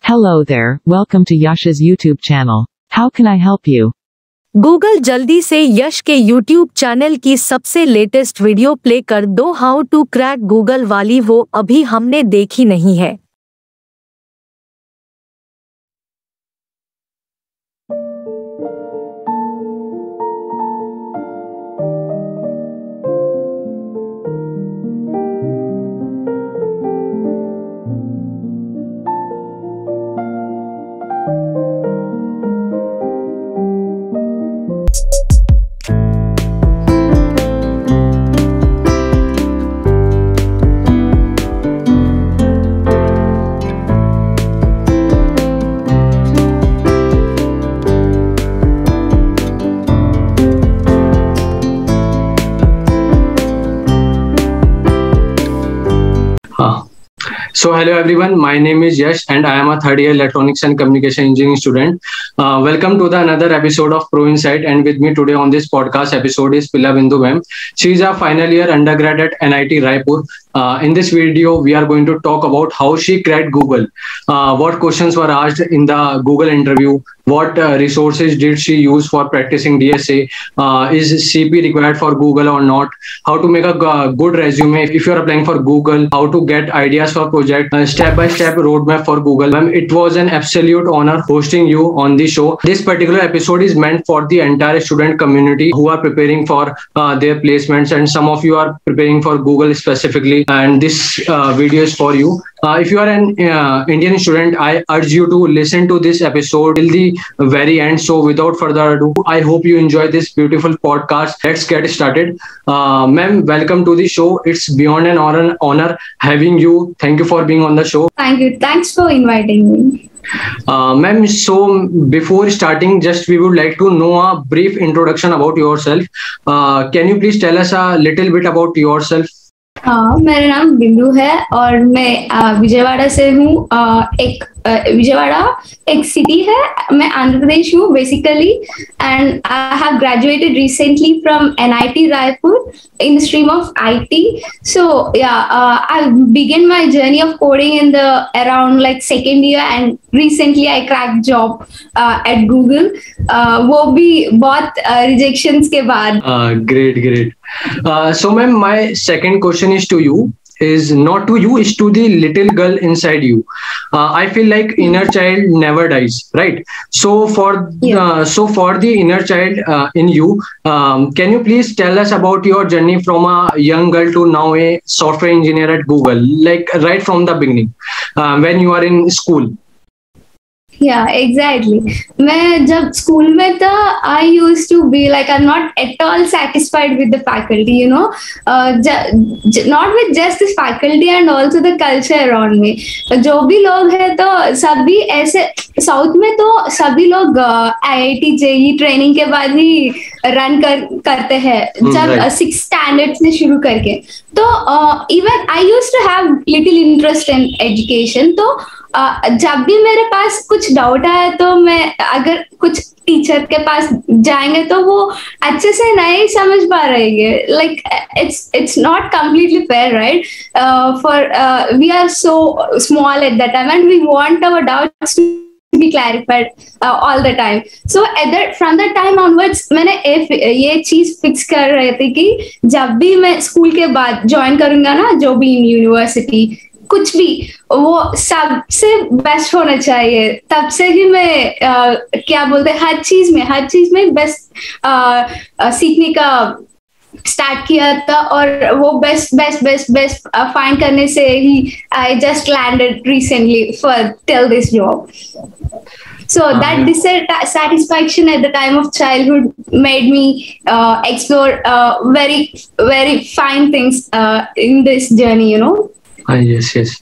Hello there, welcome to Yash's YouTube channel. How can I help you? Google जल्दी से यश के YouTube channel की सबसे लेटेस्ट वीडियो प्ले कर दो। हाउ टू क्रैक गूगल वाली, वो अभी हमने देखी नहीं है। So hello everyone, my name is Yash and I am a third year electronics and communication engineering student. Welcome to the another episode of Pro Insight, and with me today on this podcast episode is Pilla Bindu ma'am. She is a final year undergrad at NIT Raipur. In this video, we are going to talk about how she cracked Google, what questions were asked in the Google interview, what resources did she use for practicing DSA, is CP required for Google or not, how to make a good resume if you are applying for Google, how to get ideas for project, step-by-step roadmap for Google. Ma'am, it was an absolute honor hosting you on the show. This particular episode is meant for the entire student community who are preparing for their placements, and some of you are preparing for Google specifically, and this video is for you. If you are an Indian student, I urge you to listen to this episode till the very end. So without further ado, I hope you enjoy this beautiful podcast. Let's get started. Ma'am, welcome to the show. It's beyond an honor having you. Thank you for being on the show. Thank you. Thanks for inviting me. Ma'am, so before starting, just we would like to know a brief introduction about yourself. Can you please tell us a little bit about yourself? मेरा नाम बिंदु है और मैं विजयवाड़ा से हूँ। विजयवाड़ा एक city है, मैं आंध्र प्रदेश हूँ basically, and I have graduated recently from NIT Raipur in the stream of IT. So I began my journey of coding in the around like second year, and recently I cracked job at Google. वो भी बहुत rejections के बाद. Great. So ma'am, my second question is to you. Is not to you, is to the little girl inside you. I feel like inner child never dies, right? So for the inner child in you, can you please tell us about your journey from a young girl to now a software engineer at Google, like right from the beginning, when you are in school? Yeah, exactly. मैं जब school में था, I used to be like I'm not at all satisfied with the faculty, you know, not with just the faculty and also the culture around me. जो भी लोग हैं तो सभी ऐसे, साउथ में तो सभी लोग IIT JEE ट्रेनिंग के बाद ही रन करते हैं, जब 6th स्टैंडर्ड से शुरू करके। तो even I used to have little interest in education. तो जब भी मेरे पास कुछ डाउट आया तो मैं अगर कुछ टीचर के पास जाएंगे तो वो अच्छे से नहीं समझ पा रहे हैं, like it's not completely fair, right? For we are so small at that time and we want our doubts to be clarified all the time. So from that time onwards मैंने ये चीज फिक्स कर रहे थे कि जब भी मैं स्कूल के बाद ज्वाइन करूंगा ना, जो भी यूनिवर्सिटी कुछ भी, वो सबसे बेस्ट होना चाहिए। तब से ही मैं क्या बोलते हैं, हर चीज में बेस्ट सीखने का स्टार्ट किया था, और वो बेस्ट फाइंड करने से ही I just landed recently for till this job. So that dissatisfaction at the time of childhood made me explore very fine things in this journey, you know. Yes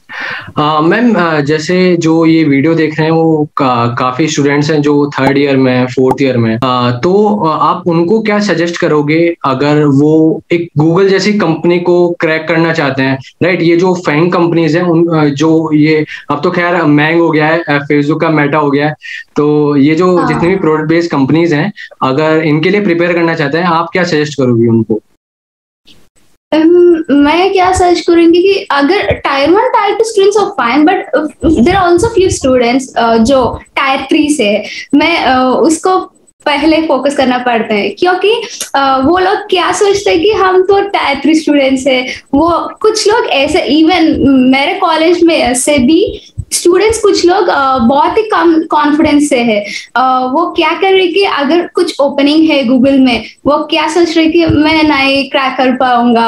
ma'am, जैसे जो ये video देख रहे हैं वो काफी स्टूडेंट्स हैं जो थर्ड ईयर में, फोर्थ ईयर में, तो आप उनको क्या सजेस्ट करोगे अगर वो एक गूगल जैसी कंपनी को क्रैक करना चाहते हैं, राइट? ये जो फैंग कंपनीज हैं, जो ये अब तो खैर मैंग हो गया है, फेसबुक का मेटा हो गया है, तो ये जो जितनी भी प्रोडक्ट बेस्ड कंपनीज हैं, अगर इनके लिए प्रिपेयर करना चाहते हैं, आप क्या सजेस्ट करोगे उनको? मैं क्या सर्च करूंगी कि अगर tier 1 tier 2 students of fine, but there are also few students जो टायर 3 से है, मैं उसको पहले फोकस करना पड़ता है, क्योंकि वो लोग क्या सोचते हैं कि हम तो टायर 3 स्टूडेंट्स है। वो कुछ लोग ऐसे, इवन मेरे कॉलेज में से भी स्टूडेंट्स कुछ लोग बहुत ही कम कॉन्फिडेंस से है। वो क्या कर रहे कि अगर कुछ ओपनिंग है गूगल में, वो क्या सोच रहे कि मैं नहीं क्रैक कर पाऊंगा,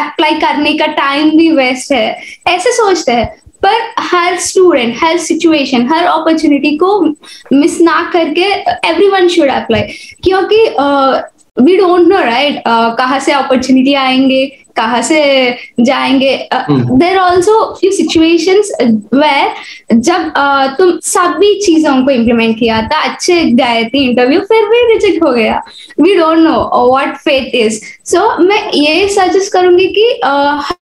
अप्लाई करने का टाइम भी वेस्ट है, ऐसे सोचते हैं। पर हर स्टूडेंट, हर सिचुएशन, हर अपॉर्चुनिटी को मिस ना करके एवरीवन शुड अप्लाई, क्योंकि वी डोंट नो राइट कहाँ से अपॉर्चुनिटी आएंगे, कहाँ से जाएंगे। There also few situations where जब तुम सभी चीजों को इम्प्लीमेंट किया था, अच्छे गए थे इंटरव्यू, फिर भी रिजेक्ट हो गया। We don't know what fate is. So मैं ये सजेस्ट करूंगी कि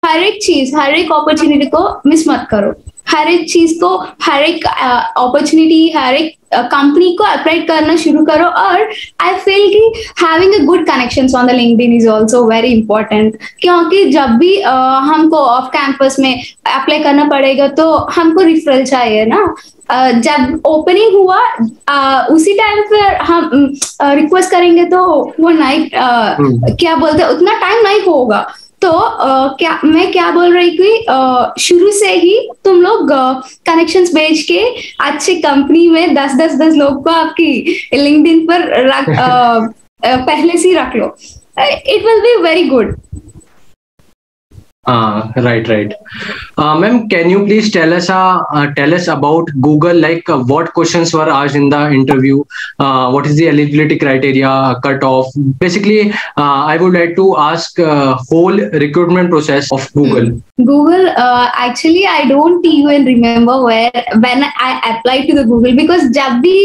हर एक चीज, हर एक अपॉर्चुनिटी को मिस मत करो। हर एक चीज को, हर एक अपॉर्चुनिटी, हर एक कंपनी को अप्लाई करना शुरू करो। और आई फील कि having a good connections on the LinkedIn is also very important, क्योंकि जब भी हमको ऑफ कैंपस में अप्लाई करना पड़ेगा तो हमको रिफरल चाहिए ना। जब ओपनिंग हुआ उसी टाइम पर हम रिक्वेस्ट करेंगे तो वो नहीं क्या बोलते, उतना टाइम नहीं होगा। तो मैं क्या बोल रही कि शुरू से ही तुम लोग कनेक्शंस भेज के अच्छे कंपनी में 10 लोग को आपकी लिंक्डइन पर पहले से ही रख लो। It will be very good. Right. Ma'am, can you please tell us about Google? Like, what questions were asked in the interview? What is the eligibility criteria, cutoff? Basically, I would like to ask whole recruitment process of Google. Google, actually, I don't even remember when I applied to the Google, because जब भी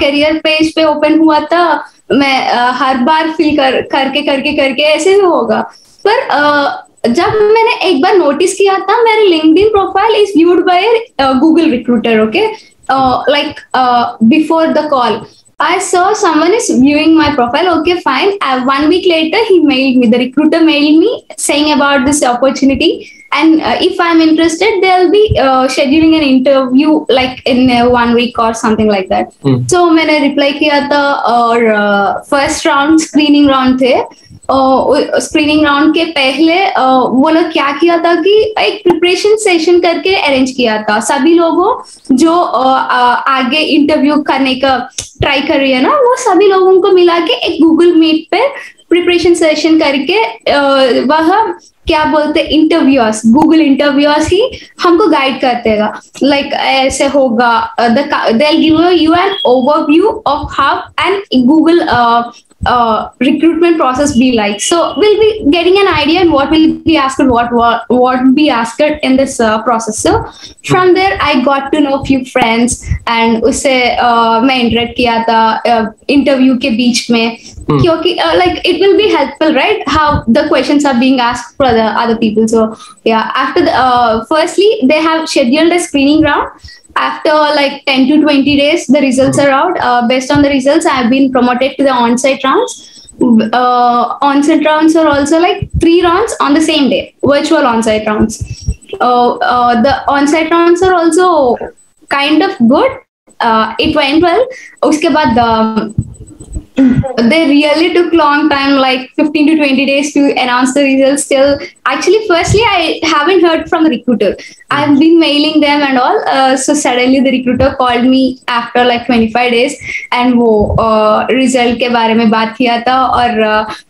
career page पे open हुआ था, मैं हर बार fill करके ऐसे ही होगा। पर जब मैंने एक बार नोटिस किया था, मेरे LinkedIn profile is viewed by Google recruiter, okay, like before the call I saw someone is viewing my profile. Okay, fine. 1 week later, he mailed me. The recruiter mailed me saying about this opportunity, and if I'm interested, they'll be scheduling an interview like in 1 week or something like that. So मैंने reply किया था, और first round screening round थे। Screening round के पहले वो लोग क्या किया था कि एक प्रिपरेशन सेशन करके अरेंज किया था। सभी लोगों जो आगे इंटरव्यू करने का ट्राई कर रही है ना, वो सभी लोगों को मिला के एक गूगल मीट पे प्रिपरेशन सेशन करके वह क्या बोलते इंटरव्यूअर्स, गूगल इंटरव्यूअर्स ही हमको गाइड करते हैं। लाइक ऐसे होगा, they'll give you an overview of how and Google recruitment process be like. So we'll be getting an idea on what will be asked, what be asked in this process. So from there I got to know few friends, and उससे मैं interact किया था interview के बीच में, क्योंकि like it will be helpful, right, how the questions are being asked for the other people. So yeah, after the firstly they have scheduled a screening round. After like 10 to 20 days, the results are out. Based on the results, I have been promoted to the on-site rounds. On-site rounds are also like 3 rounds on the same day, virtual on-site rounds. The on-site rounds are also kind of good. It went well. Uske baad, they really took long time, like 15 to 20 days to announce the results. Still, actually, firstly, I haven't heard from the recruiter. I've been mailing them and all. So suddenly the recruiter called me after like 25 days, and वो result के बारे में बात किया था, और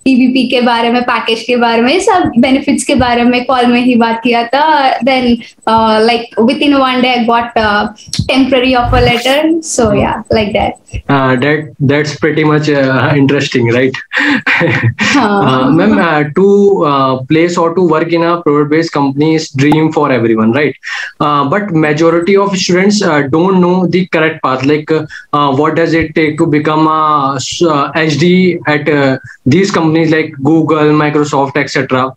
PVP के बारे में, पैकेज के बारे में, सब benefits के बारे में कॉल में ही बात किया था. Then like within 1 day I got temporary offer letter. So yeah, like that. That's pretty much interesting, right? Ma'am, to place or to work in a product-based company is dream for everyone, right? But majority of students don't know the correct path. Like, what does it take to become a HD at these companies like Google, Microsoft, etc.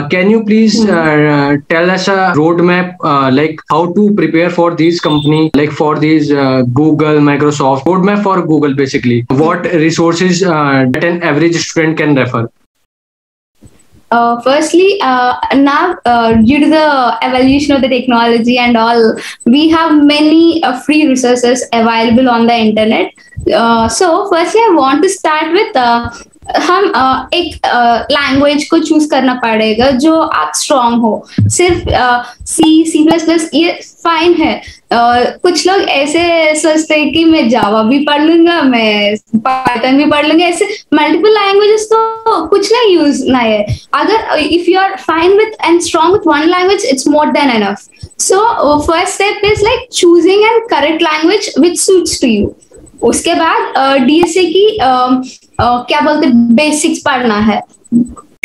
Can you please tell us a roadmap, like how to prepare for these companies, like for these Google, Microsoft, roadmap for Google basically. What resources that an average student can refer? Firstly, now due to the evolution of the technology and all, we have many free resources available on the internet. So firstly, I want to start with हम एक language को choose करना पड़ेगा जो आप strong हो. सिर्फ C++ ये फाइन है. कुछ लोग ऐसे सोचते हैं कि मैं जावा भी पढ़ लूंगा, मैं पाइथन भी पढ़ लूंगा. ऐसे मल्टीपल लैंग्वेजेस तो कुछ नहीं यूज ना है. अगर if you are fine with and strong with one language, it's more than enough. So first step is like choosing and correct language which suits to you. उसके बाद डीएसए की क्या बोलते बेसिक्स पढ़ना है.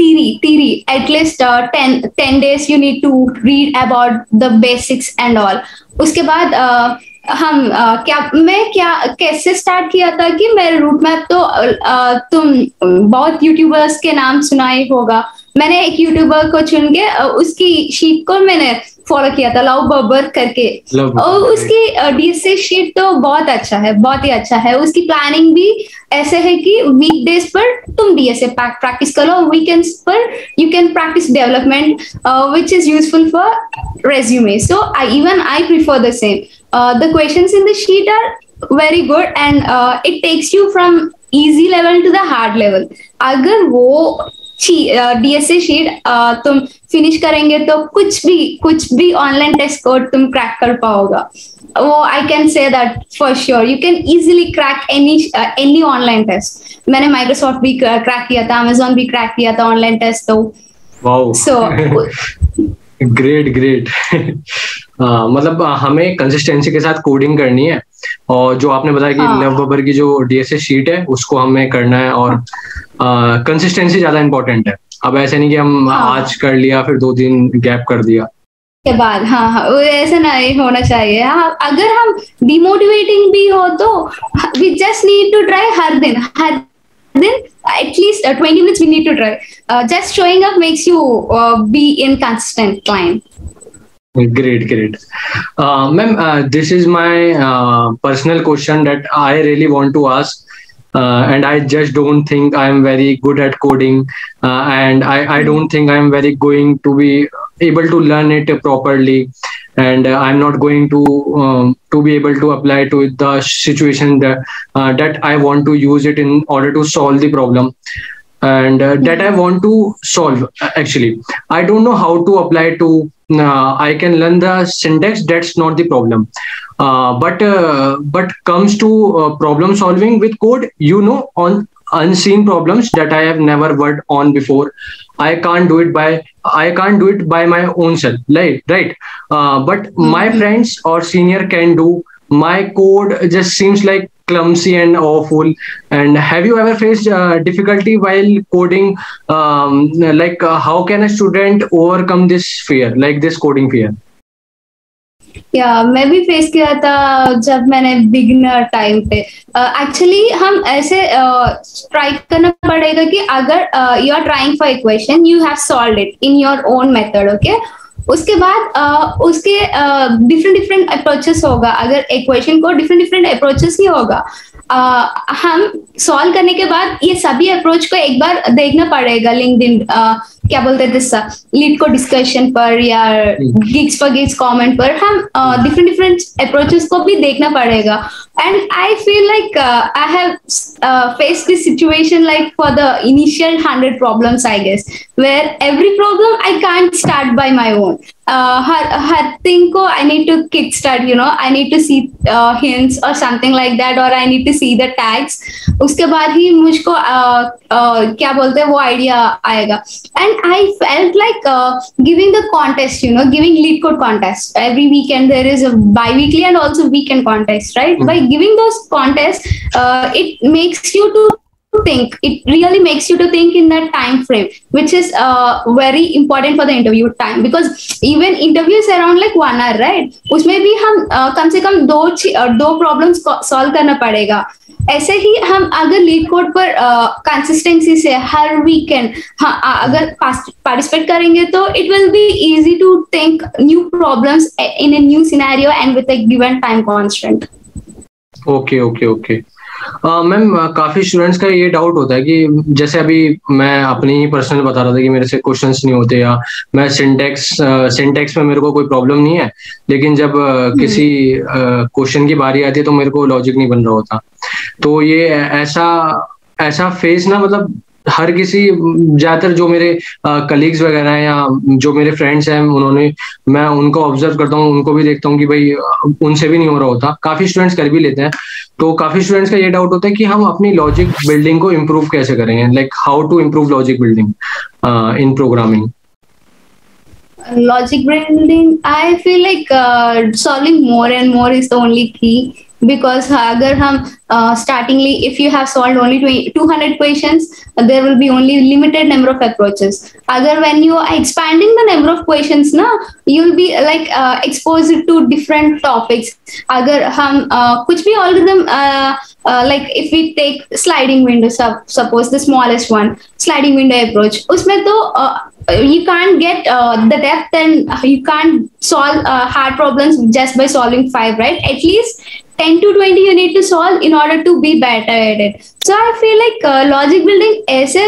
theory at least 10 days you need to read about the basics and all. उसके बाद हम क्या कैसे स्टार्ट किया था कि मेरे रूट मैप तो तुम बहुत यूट्यूबर्स के नाम सुना ही होगा. मैंने एक यूट्यूबर को चुन के उसकी शीट को मैंने फॉलो किया था, लव बबर करके. और उसकी डीएसए शीट तो बहुत अच्छा है, बहुत ही अच्छा है. उसकी प्लानिंग भी ऐसे है कि वीकडेज पर तुम डीएसए प्रैक्टिस करो, वीकेंड्स पर you can practice development which is useful for resume. So I prefer the same. The questions in the sheet are very good and it takes you from easy level to the hard level. अगर वो DSA sheet तुम finish करेंगे तो कुछ भी online test code तुम crack कर पाओगा. वो I can say that for sure. You can easily crack any online test. मैंने माइक्रोसॉफ्ट भी क्रैक किया था, अमेजोन भी क्रैक किया था ऑनलाइन टेस्ट. तो सो ग्रेट. मतलब हमें कंसिस्टेंसी के साथ कोडिंग करनी है. और जो आपने बताया कि लव बबर की जो डीएसए शीट है उसको हमें करना है. और कंसिस्टेंसी ज्यादा इंपॉर्टेंट है. अब ऐसे नहीं कि हम आज कर लिया फिर 2 दिन गैप कर दिया के बाद. हाँ, ऐसा नहीं होना चाहिए. अगर हम डिमोटिवेटिंग भी हो तो we just need to try हर दिन at least 20 minutes we need to try. Just showing up makes you be in consistent climb. Great. Ma'am, this is my personal question that I really want to ask. And I just don't think I am very good at coding. And I don't think I am very going to be able to learn it properly. And I'm not going to be able to apply to the situation that I want to use it in order to solve the problem. And that I want to solve. Actually, I don't know how to apply to. I can learn the syntax. That's not the problem. But comes to problem solving with code, on unseen problems that I have never worked on before, I can't do it by my own self, right? But my friends or senior can do. My code just seems like clumsy and awful. And have you ever faced difficulty while coding? How can a student overcome this fear, like this coding fear? मैं भी face किया था जब मैंने beginner time पे. Actually हम ऐसे try करना पड़ेगा कि अगर you are trying for equation, you have solved it in your own method. Okay, उसके बाद उसके डिफरेंट अप्रोचेस होगा. अगर इक्वेशन को डिफरेंट अप्रोचेस ही होगा. हम सॉल्व करने के बाद ये सभी अप्रोच को एक बार देखना पड़ेगा. लिंक्डइन क्या बोलते थे लीड को डिस्कशन पर या गिग्स फॉर गिग्स कमेंट पर हम डिफरेंट अप्रोचेस को भी देखना पड़ेगा. And I feel like I have faced this situation like for the initial 100 problems, I guess, where every problem I can't start by my own. Her thing ko I need to kickstart, I need to see hints or something like that, or I need to see the tags. उसके बाद ही मुझको क्या बोलते हैं वो idea आएगा. And I felt like giving the contest, giving lead code contest every weekend. There is a bi-weekly and also weekend contest, right? By giving those contests, it makes you to think. It really makes you to think in that time frame, which is very important for the interview time, because even interviews around like 1 hour, right? उसमें भी हम कम से कम दो problems solve करना पड़ेगा. ऐसे ही हम अगर लीड कोड पर कंसिस्टेंसी से हर वीकेंड अगर पार्टिसिपेट करेंगे तो it will be easy to think new problems in a new scenario and with a given time constant. Okay. Ma'am काफी स्टूडेंट्स का ये डाउट होता है कि जैसे अभी मैं अपनी ही पर्सनल बता रहा था कि मेरे से क्वेश्चंस नहीं होते, या मैं सिंटेक्स में मेरे को कोई प्रॉब्लम नहीं है, लेकिन जब किसी क्वेश्चन की बारी आती है तो मेरे को लॉजिक नहीं बन रहा होता। तो ये ऐसा ऐसा फेस ना, मतलब हर किसी, ज्यादातर जो मेरे कलीग्स वगैरह हैं या जो मेरे फ्रेंड्स हैं, मैं उनको ऑब्जर्व करता हूँ, उनको भी देखता हूँ कि भाई उनसे भी नहीं हो रहा होता। काफी स्टूडेंट्स कर भी लेते हैं। तो काफी स्टूडेंट्स का ये डाउट होता है कि हम अपनी लॉजिक बिल्डिंग को इम्प्रूव कैसे करेंगे, like how to improve logic building in programming. Logic building, I feel like solving more and more is the only key. Because अगर हम startingly, if you have solved only 200 questions, there will be only limited number of approaches. अगर when you are expanding the number of questions ना, you'll be like exposed to different topics. अगर हम कुछ भी algorithm like if we take sliding window, suppose the smallest one, sliding window approach, उसमें तो you can't get the depth, and you can't solve hard problems just by solving 5, right? At least 10 to 20 you need to solve in order to be better at it. So I feel like logic building ऐसे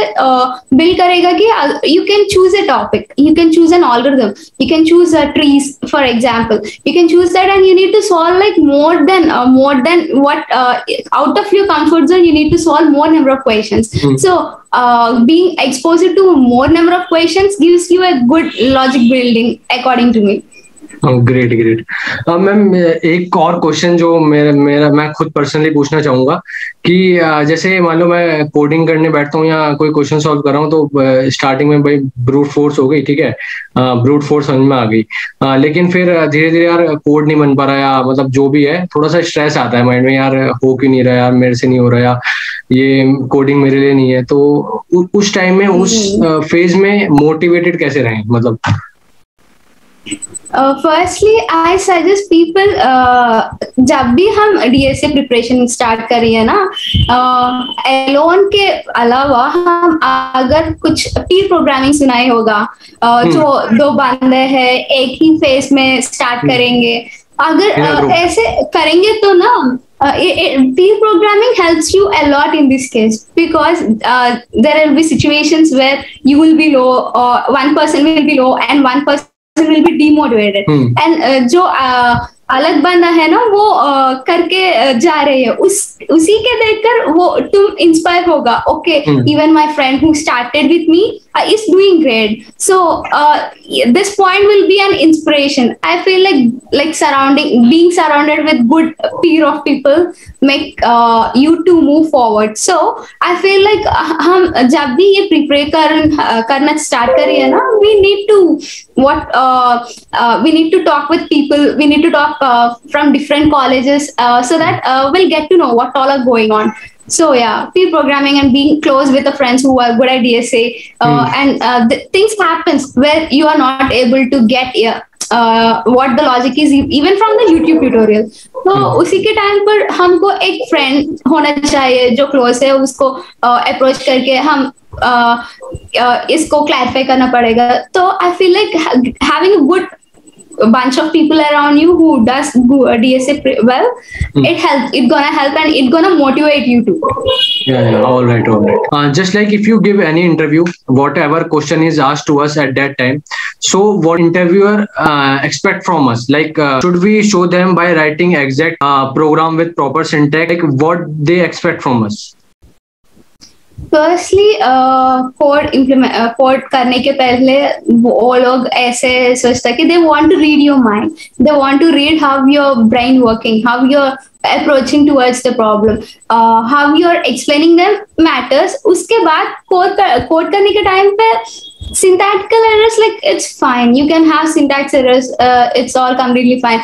build करेगा कि you can choose a topic, you can choose an algorithm, you can choose trees, for example. You can choose that, and you need to solve like more than what out of your comfort zone. You need to solve more number of questions. So being exposed to more number of questions gives you a good logic building, according to me. Great great. Ma'am एक और question जो मैं खुद personally पूछना चाहूंगा कि जैसे मान लो मैं कोडिंग करने बैठता हूँ या कोई क्वेश्चन सॉल्व कर रहा हूँ, तो स्टार्टिंग में भाई ब्रूट फोर्स हो गई, ठीक है, ब्रूट फोर्स समझ में आ गई, लेकिन फिर धीरे धीरे यार कोड नहीं बन पा रहा, या मतलब जो भी है थोड़ा सा स्ट्रेस आता है माइंड में, यार हो क्यों नहीं रहा, यार मेरे से नहीं हो रहा, या ये कोडिंग मेरे लिए नहीं है। तो उस टाइम में, उस फेज में मोटिवेटेड कैसे रहें, मतलब? Firstly, I suggest people जब भी हम DSA प्रिपरेशन स्टार्ट करिए ना, एलोन के अलावा हम अगर कुछ पीर प्रोग्रामिंग सुनाई होगा, जो 2 बंदे हैं एक ही फेज में स्टार्ट करेंगे, अगर ऐसे करेंगे तो ना, peer programming helps you a lot in this case, because there will be situations where you will be low, or one person will be low and one person will be demotivated. And जो अलग बंदा है ना, वो करके जा रहे हैं, उसी के देखकर वो तुम इंस्पायर होगा, okay, even my friend who started with me is doing great. So this point will be an inspiration. I feel like being surrounded with good peer of people make you to move forward. So I feel like हम जब भी ये prepare करना start करिए ना, we need to talk with people, we need to talk from different colleges, so that we'll get to know what all are going on. So yeah, peer programming and being close with the friends who are good at DSA, and things happens where you are not able to get what the logic is even from the YouTube tutorial. तो उसी के time पर हमको एक friend होना चाहिए जो close है, उसको अप्रोच करके हम इसको क्लैरिफाई करना पड़ेगा. तो I feel like having a good bunch of people around you who does DSA well, it's gonna help and it's gonna motivate you too. Yeah, all right. Just like if you give any interview, whatever question is asked to us at that time, so what interviewer expect from us, like should we show them by writing exact program with proper syntax, like what they expect from us? Firstly code करने के पहले वो लोग ऐसे सोचता कि they want to read your mind, they want to read how your brain working, how your approaching towards the problem, how you're explaining them matters. उसके बाद कोड करने के टाइम पे syntactical errors, like it's fine, you can have syntax errors, it's all completely fine.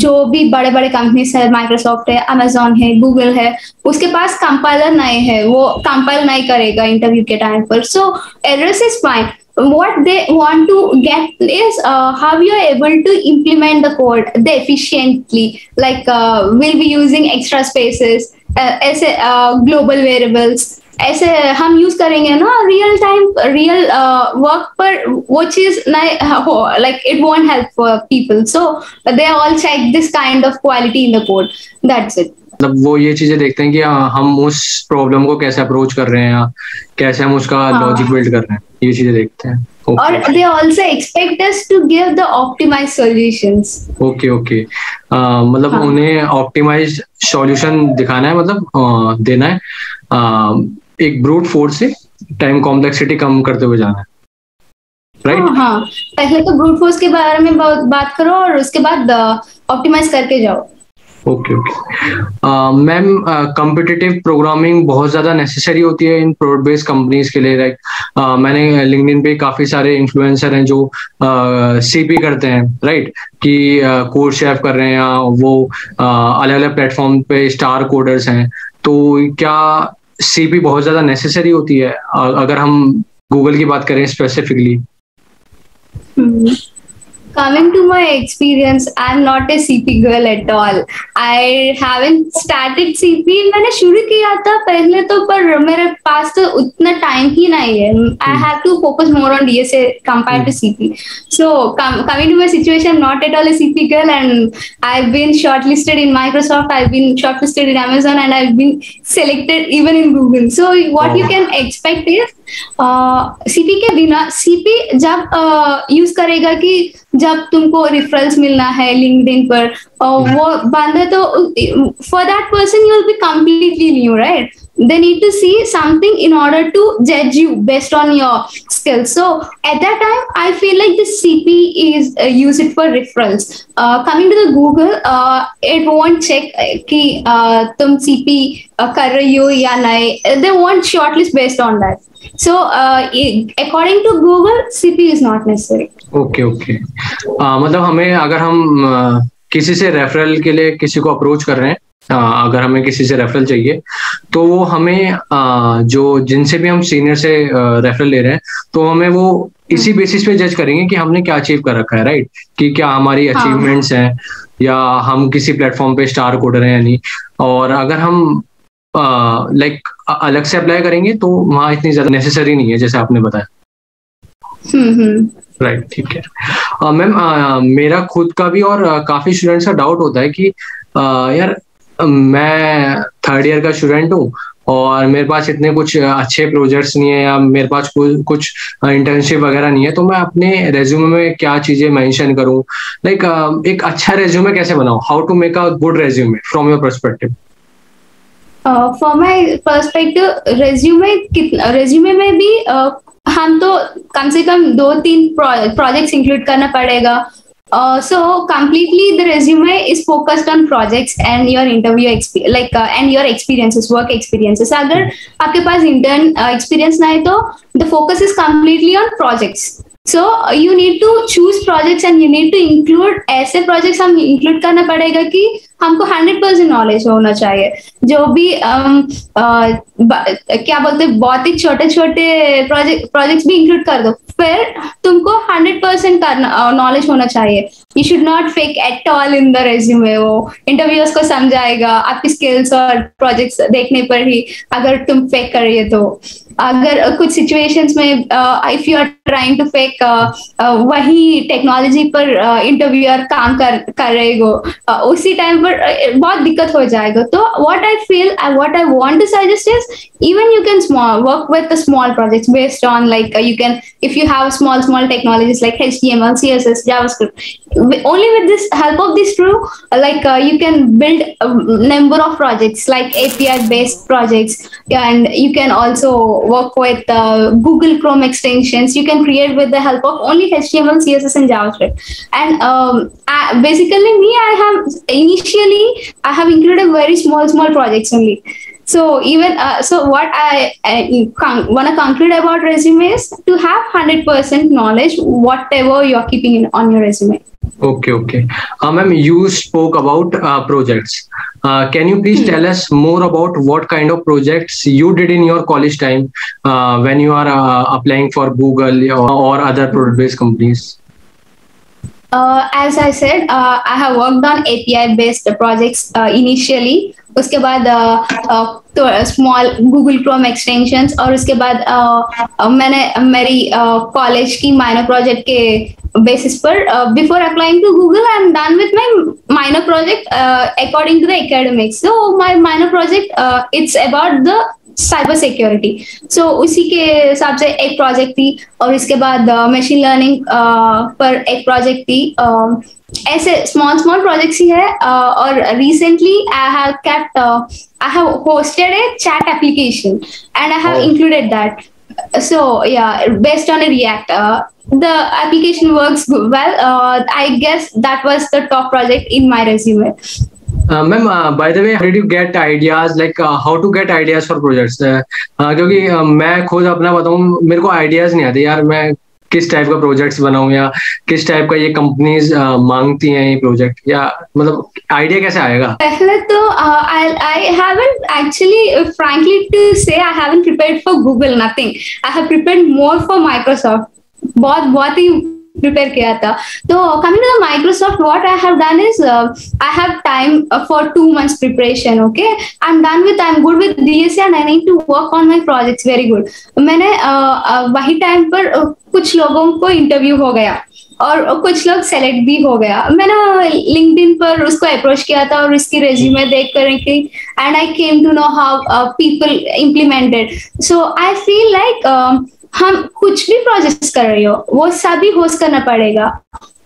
जो भी बड़े बड़े companies है, माइक्रोसॉफ्ट है, अमेजोन है, गूगल है, उसके पास कंपाइलर नहीं है, वो कंपाइल नहीं करेगा इंटरव्यू के टाइम पर. So errors is fine. What they want to get is how you are able to implement the code efficiently, like we'll be using extra spaces, ऐसे global variables, ऐसे हम यूज करेंगे ना real time real work पर, वो चीज नहीं, like it won't help for people. So they all check this kind of quality in the code. That's it. मतलब वो ये चीजें देखते हैं कि हम उस प्रॉब्लम को कैसे अप्रोच कर रहे हैं या कैसे हम उसका लॉजिक बिल्ड कर रहे हैं, ये चीजें देखते हैं। और they also expect us to give the optimized solutions. Okay मतलब उन्हें ऑप्टिमाइज्ड सॉल्यूशन दिखाना है, मतलब देना है, एक ब्रूट फोर्स से टाइम कॉम्प्लेक्सिटी कम करते हुए जाना है, राइट? हाँ, पहले तो ब्रूट फोर्स के बारे में बात करो और उसके बाद ऑप्टिमाइज करके जाओ। ओके मैम, कॉम्पिटिटिव प्रोग्रामिंग बहुत ज्यादा नेसेसरी होती है इन प्रोडक्ट बेस्ड कंपनीज के लिए। लाइक मैंने लिंक्डइन पे काफी सारे इन्फ्लुएंसर हैं जो सीपी करते हैं, राइट? कि कोड शेफ कर रहे हैं या वो अलग अलग प्लेटफॉर्म पे स्टार कोडर्स हैं। तो क्या सीपी बहुत ज्यादा नेसेसरी होती है अगर हम गूगल की बात करें specifically? Coming to my experience, I'm not a CP girl at all. I haven't started CP. मैंने शुरू किया था पहले तो, पर मेरे पास तो उतना टाइम ही नहीं है. I have to focus more on DSA compared to CP. So coming to my situation, I'm not at all a CP girl, and I've been shortlisted in Microsoft, I've been shortlisted in Amazon, and I've been selected even in Google. So what you can expect is CP के बिना, CP जब use करेगा कि जब तुमको referrals मिलना है LinkedIn पर, वो बंदा तो for that person you will be completely new, right? They need to see something in order to judge you based on your skills. So at that time, I feel like the CP is use it for referrals. Coming to the Google, it won't check कि तुम CP कर रही हो या नहीं. They won't shortlist based on that. So according to Google, CP is not necessary. Okay मतलब हमें, अगर हम किसी से रेफरल के लिए किसी को अप्रोच कर रहे हैं, अगर हमें किसी से रेफरल चाहिए तो वो हमें जो जिनसे भी हम सीनियर से रेफरल ले रहे हैं तो हमें वो इसी बेसिस पे जज करेंगे कि हमने क्या अचीव कर रखा है, राइट? कि क्या हमारी अचीवमेंट्स हैं या हम किसी प्लेटफॉर्म पे स्टार कोडर हैं या नहीं। और अगर हम लाइक अलग से अप्लाई करेंगे तो वहाँ इतनी ज्यादा नेसेसरी नहीं है, जैसे आपने बताया। राइट, ठीक है मैम। मेरा खुद का भी और काफी स्टूडेंट्स का डाउट होता है कि यार मैं थर्ड ईयर का स्टूडेंट हूँ और मेरे पास इतने कुछ अच्छे प्रोजेक्ट्स नहीं है या मेरे पास कुछ इंटर्नशिप वगैरह नहीं है, तो मैं अपने रेज्यूमे में क्या चीजें मेंशन करूँ? लाइक एक अच्छा रेज्यूमे कैसे बनाऊँ? How to make a good resume from your perspective? For my perspective, resume में भी हम तो कम से कम 2-3 प्रोजेक्ट्स इंक्लूड करना पड़ेगा. So completely the resume is focused on projects and your interview and your experiences, work experiences. अगर आपके पास intern experience नहीं तो the focus is completely on projects. So you need to choose projects and you need to include ऐसे projects हम include करना पड़ेगा कि हमको 100% नॉलेज होना चाहिए. जो भी क्या बोलते हैं, बहुत ही छोटे छोटे प्रोजेक्ट्स भी इंक्लूड कर दो, फिर तुमको 100% नॉलेज होना चाहिए. You should not fake at all in the resume. वो इंटरव्यूअर्स को समझाएगा आपकी स्किल्स और प्रोजेक्ट्स देखने पर ही, अगर तुम फेक कर रही है तो. अगर कुछ सिचुएशंस में if you are trying to fake वही टेक्नोलॉजी पर इंटरव्यूअर काम कर रहे हो, उसी टाइम पर बहुत दिक्कत हो जाएगा. तो what I want to suggest is even you can work with the small projects based on you can, if you have small technologies like HTML, CSS, JavaScript, only with this help of these two you can build a number of projects like API based projects, and you can also work with Google Chrome extensions. You can create with the help of only HTML, CSS and JavaScript. And basically I have included very small projects only. So even what I want to conclude about resume is to have 100% knowledge whatever you're keeping on your resume. Okay. Ma'am, you spoke about projects. Can you please tell us more about what kind of projects you did in your college time when you are applying for Google or other product-based companies? As I said, I have worked on API based projects initially. उसके बाद तो small Google Chrome extensions, और उसके बाद मैंने मेरी college की minor project के बेसिस पर before applying to Google I am done with my minor project according to the academics. So my minor project it's about the cyber security. So उसी के हिसाब से एक प्रोजेक्ट थी, और इसके बाद मशीन लर्निंग पर एक प्रोजेक्ट थी. ऐसे स्मॉल प्रोजेक्ट्स ही है. और recently I have hosted a chat application and I have included that. So yeah, based on a React, the application works well. I guess that was the top project in my resume. Ma'am, by the way, how did you get ideas, like how to get ideas for projects? क्योंकि मैं खुद अपना बताऊँ, मेरे को ideas नहीं आते यार, मैं किस टाइप का प्रोजेक्ट्स बनाऊं या किस टाइप का ये कंपनीज मांगती हैं ये प्रोजेक्ट, या मतलब आइडिया कैसे आएगा? पहले तो I haven't actually, frankly to say, I haven't prepared for Google, nothing. I have prepared more for Microsoft. बहुत ही प्रिपेयर किया था. तो coming to the Microsoft, what I have done is I have time for 2 months preparation. Okay, I am good with DSA and I need to work on my projects very good. मैंने वही time पर कुछ लोगों को interview हो गया और कुछ लोग सेलेक्ट भी हो गया. मैंने लिंक्डइन पर उसको अप्रोच किया था और इसकी रेज्यूमे देख कर and I came to know how people implemented. So I feel like हम कुछ भी प्रोजेक्ट्स कर रही हो वो सभी होस्ट करना पड़ेगा.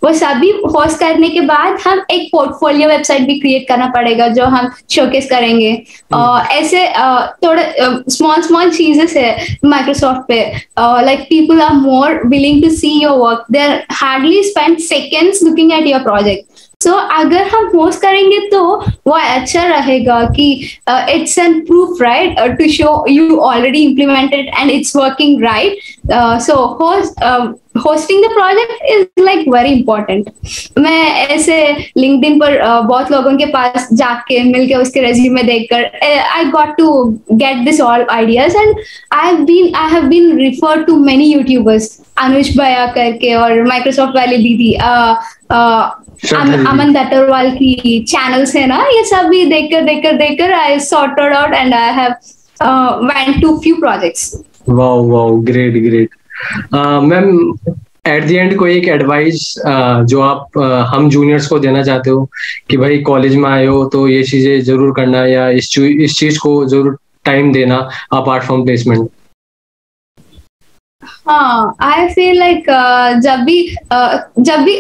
वो सभी होस्ट करने के बाद हम एक पोर्टफोलियो वेबसाइट भी क्रिएट करना पड़ेगा जो हम शोकेस करेंगे. ऐसे थोड़े स्मॉल चीजें है माइक्रोसॉफ्ट पे. Like people are more willing to see your work, they are hardly spend seconds looking at your project. So अगर हम होस्ट करेंगे तो वो अच्छा रहेगा कि it's an proof right to show you already implemented and it's working right. So hosting the project is like very important. मैं ऐसे LinkedIn पर बहुत लोगों के पास जाके मिलके उसके रेज्यूमे देखकर I got to get this all ideas and I have been referred to many YouTubers, अनुज भैया करके और माइक्रोसॉफ्ट वाली दीदी अमन दत्तरवाल की चैनल्स है ना, ये सब भी देखकर I sorted out and I have went to few projects. Wow, great. Ma'am, at the end कोई एक एडवाइस जो आप हम जूनियर्स को देना चाहते हो कि भाई कॉलेज में आए हो तो ये चीजें जरूर करना या इस चीज को जरूर टाइम देना अपार्ट फ्रॉम प्लेसमेंट? हाँ, आई फील लाइक जब भी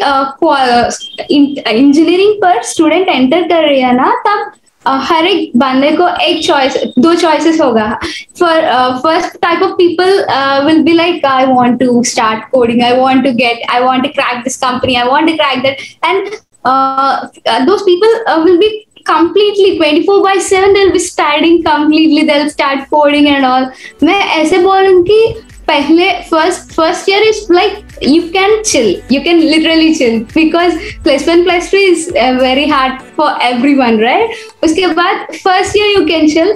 इंजीनियरिंग पर स्टूडेंट एंटर कर रही है ना, तब हर एक बंदे को दो चॉइसेस होगा. First type of people will be like I want to start coding, I want to crack this company, I want to crack that, and those people will be completely 24/7 they'll be studying completely, they'll start coding and all. मैं ऐसे बोल रही हूँ कि पहले first year is like you can chill, you can literally chill because +1 +2 is very hard for everyone, right? उसके बाद first year you can chill,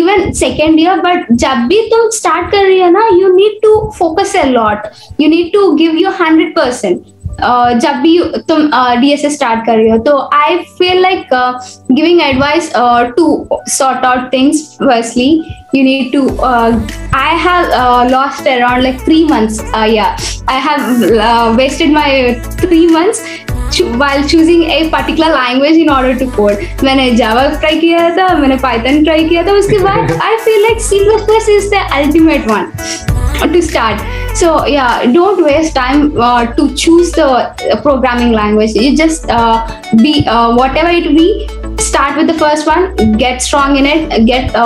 even second year, but जब भी तुम start कर रही हो ना, you need to focus a lot, you need to give your 100%. जब भी तुम DSA स्टार्ट कर रही हो, तो I feel like giving advice to sort out things. Firstly you need to I have lost around like 3 months. I have wasted my 3 months while choosing a particular language in order to code. मैंने Java try किया था, मैंने Python try किया था, उसके बाद I feel like C++ is the ultimate one to start. So yeah, don't waste time to choose the programming language. You just be whatever it be, start with the first one, get strong in it, get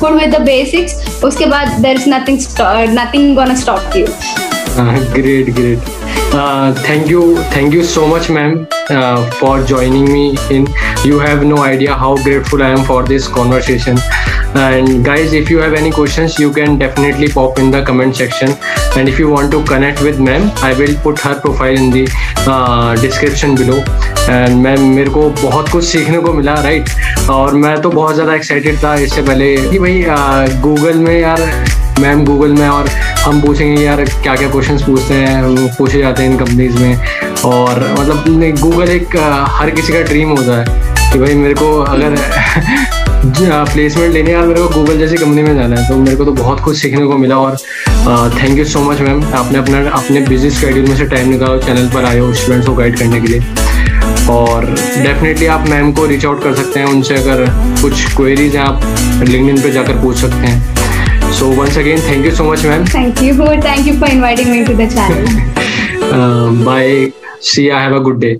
good with the basics. उसके बाद there is nothing gonna stop you. Great. Thank you so much, ma'am, for joining me in. You have no idea how grateful I am for this conversation. And guys, if you have any questions, you can definitely pop in the comment section. And if you want to connect with ma'am, I will put her profile in the description below. And ma'am, मेरे को बहुत कुछ सीखने को मिला, right? और मैं तो बहुत ज़्यादा एक्साइटेड था इससे पहले कि भाई गूगल में यार मैम गूगल में, और हम पूछेंगे यार क्या क्या क्वेश्चंस पूछे जाते हैं इन कंपनीज में। और मतलब गूगल एक हर किसी का ड्रीम होता है कि भाई मेरे को अगर प्लेसमेंट लेने यार मेरे को गूगल जैसी कंपनी में जाना है। तो मेरे को तो बहुत कुछ सीखने को मिला। और thank you so much ma'am, आपने अपने बिजी स्केड्यूल में से टाइम निकाला, चैनल पर आए हो स्टूडेंट्स को गाइड करने के लिए। और डेफिनेटली आप मैम को रीच आउट कर सकते हैं, उनसे अगर कुछ क्वेरीज हैं आप लिंक्डइन पे जाकर पूछ सकते हैं। So once again thank you so much ma'am. Thank you for inviting me to the channel. Bye. See ya. Have a good day.